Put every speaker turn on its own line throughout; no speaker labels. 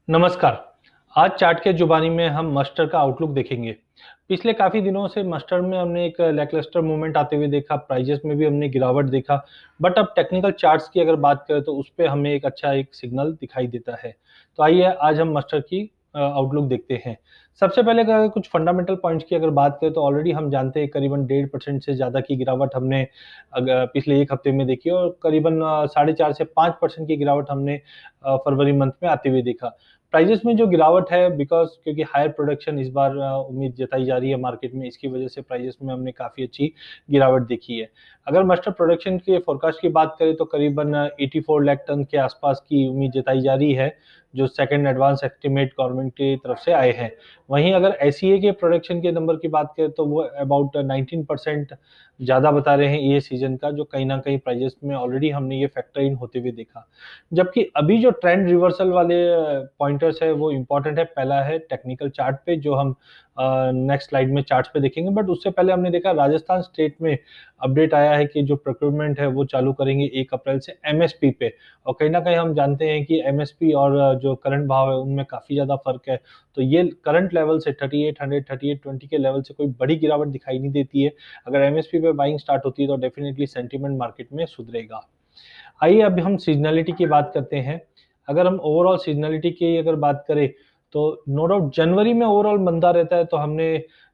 नमस्कार। आज चार्ट के जुबानी में हम मस्टर्ड का आउटलुक देखेंगे। पिछले काफ़ी दिनों से मस्टर्ड में हमने एक लैकलस्टर मूवमेंट आते हुए देखा, प्राइजेस में भी हमने गिरावट देखा, बट अब टेक्निकल चार्ट्स की अगर बात करें तो उसपे हमें एक अच्छा एक सिग्नल दिखाई देता है। तो आइए आज हम मस्टर्ड की आउटलुक देखते हैं। सबसे पहले अगर कुछ फंडामेंटल पॉइंट्स की अगर बात करें तो ऑलरेडी हम जानते हैं करीबन 1.5% से ज़्यादा की गिरावट हमने पिछले 1 हफ्ते में देखी और करीबन 4.5 से 5% की गिरावट हमने फरवरी मंथ में आते हुए देखा। प्राइजेस में जो गिरावट है बिकॉज़ क्योंकि हायर प्रोडक्शन इस बार उम्मीद जताई जा रही है मार्केट में, इसकी वजह से प्राइजेस में हमने काफ़ी अच्छी गिरावट देखी है। अगर मस्टर्ड प्रोडक्शन के फोरकास्ट की बात करें तो करीबन 84 लाख टन के आसपास की उम्मीद जताई जा रही है, जो सेकंड एडवांस एस्टीमेट गवर्नमेंट की तरफ से आए हैं। वहीं अगर एसईए के प्रोडक्शन के नंबर की बात करें तो वो अबाउट 19% ज़्यादा बता रहे हैं ये सीज़न का, जो कहीं न कहीं प्राइजेस में ऑलरेडी हमने ये फैक्टर इन होते हुए देखा। जबकि अभी जो ट्रेंड रिवर्सल वाले पॉइंटर्स है वो इम्पोर्टेंट है। पहला है टेक्निकल चार्ट पे जो हम नेक्स्ट स्लाइड में चार्ट्स पे देखेंगे, बट उससे पहले हमने देखा राजस्थान स्टेट में अपडेट आया है कि जो प्रोक्योरमेंट है वो चालू करेंगे 1 अप्रैल से एमएसपी पे। और कहीं न कहीं हम जानते हैं कि एमएसपी और जो करंट भाव है उनमें काफ़ी ज़्यादा फ़र्क है। तो ये करंट लेवल से 3800 3820 के लेवल से कोई बड़ी गिरावट दिखाई नहीं देती है। अगर एमएसपी पे बाइंग स्टार्ट होती है तो डेफिनिटली सेंटीमेंट मार्केट में सुधरेगा। आइए अब हम सीज़नैलिटी की बात करते हैं। अगर हम ओवरऑल सीज़नैलिटी की अगर बात करें, तो नो डाउट जनवरी में ओवरऑल मंदा रहता है, तो हमने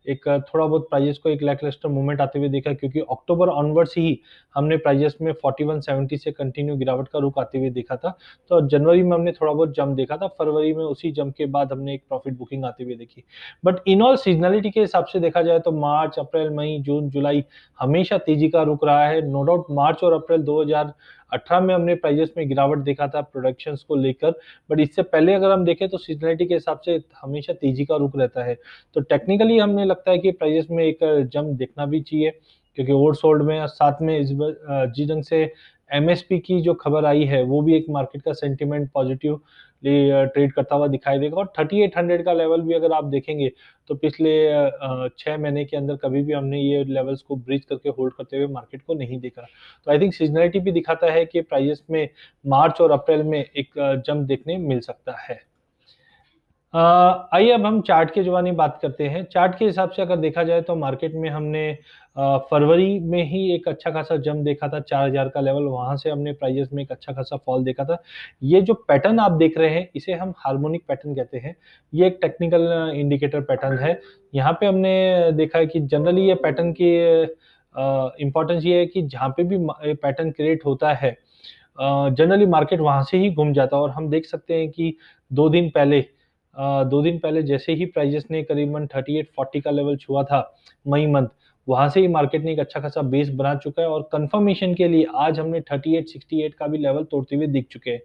एक थोड़ा बहुत प्राइसेज़ को एक लैकलस्टर मूवमेंट आते हुए देखा, क्योंकि अक्टूबर ऑनवर्ड्स ही हमने प्राइसेज़ में 4170 से कंटिन्यू गिरावट का रुख आते हुए देखा था। तो जनवरी में हमने थोड़ा बहुत जंप देखा था, फरवरी में उसी जंप के बाद हमने एक प्रॉफिट बुकिंग आते हुए देखी। बट इन ऑल सीज़नैलिटी के हिसाब से देखा जाए तो मार्च, अप्रैल, मई, जून, जुलाई हमेशा तेज़ी का रुख रहा है। नो डाउट मार्च और अप्रैल 2018 में हमने प्राइसेज़ में गिरावट देखा था प्रोडक्शंस को लेकर, बट इससे पहले अगर हम देखें तो सीज़नैलिटी के हिसाब से हमेशा तेज़ी का रुख रहता है। तो टेक्निकली हमें लगता है कि प्राइसेज़ में एक जंप देखना भी चाहिए, क्योंकि ओवरसोल्ड में और साथ में जिस ढंग से एमएसपी की जो खबर आई है, वो भी एक मार्केट का सेंटीमेंट पॉजिटिवली ट्रेड करता हुआ दिखाई देगा। और 3800 का लेवल भी अगर आप देखेंगे, तो पिछले 6 महीने के अंदर कभी भी हमने ये लेवल्स को ब्रीच करके होल्ड करते हुए मार्केट को नहीं देखा। तो आई थिंक सीज़नैलिटी भी दिखाता है कि प्राइसेज़ में मार्च और अप्रैल में एक जंप देखने मिल सकता है। आइए अब हम चार्ट की जुबानी बात करते हैं। चार्ट के हिसाब से अगर देखा जाए तो मार्केट में हमने फरवरी में ही एक अच्छा खासा जंप देखा था, 4000 का लेवल, वहाँ से हमने प्राइसेज़ में एक अच्छा खासा फॉल देखा था। ये जो पैटर्न आप देख रहे हैं, इसे हम हार्मोनिक पैटर्न कहते हैं। ये एक टेक्निकल इंडिकेटर पैटर्न है। यहाँ पे हमने देखा है कि जनरली ये पैटर्न की इम्पोर्टेंस ये है कि जहाँ पे भी पैटर्न क्रिएट होता है, जनरली मार्केट वहाँ से ही घूम जाता है। और हम देख सकते हैं कि 2 दिन पहले 2 दिन पहले जैसे ही प्राइसेज़ ने करीबन 3840 का लेवल छुआ था मई मंथ, वहाँ से ही मार्केट ने एक अच्छा खासा बेस बना चुका है और कन्फर्मेशन के लिए आज हमने 3868 का भी लेवल तोड़ते हुए दिख चुके हैं।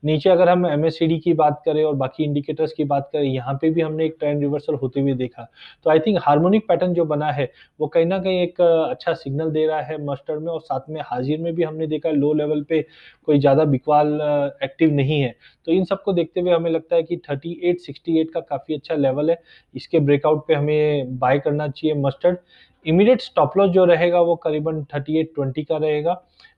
नीचे अगर हम एमएससीडी की बात करें और बाकी इंडिकेटर्स की बात करें, यहाँ पे भी हमने एक ट्रेंड रिवर्सल होते हुए देखा। तो आई थिंक हार्मोनिक पैटर्न जो बना है, वो कहीं न कहीं एक अच्छा सिग्नल दे रहा है मस्टर्ड में, और साथ में हाज़िर में भी हमने देखा लो लेवल पे कोई ज़्यादा बिकवाल एक्टिव नहीं है। तो इन सबको देखते हुए हमें लगता है कि 3868 का काफ़ी अच्छा लेवल है। इसके ब्रेकआउट पे हमें बाय करना चाहिए मस्टर्ड। इमीडिएट स्टॉप लॉस जो रहेगा वो करीबन 3820 का रहेगा,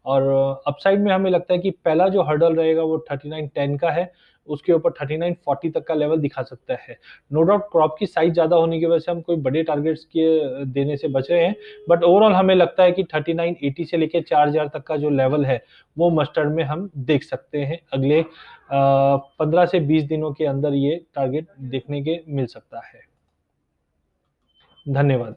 और अपसाइड में हमें लगता है कि पहला जो हर्डल रहेगा वो 3910 का है, उसके ऊपर 3940 तक का लेवल दिखा सकता है। नो डाउट क्रॉप की साइज़ ज़्यादा होने की वजह से हम कोई बड़े टारगेट्स के देने से बच रहे हैं, बट ओवरऑल हमें लगता है कि 3980 से लेके 4000 तक का जो लेवल है, वो मस्टर्ड में हम देख सकते हैं। अगले 15 से 20 दिनों के अंदर ये टारगेट देखने के मिल सकता है। धन्यवाद।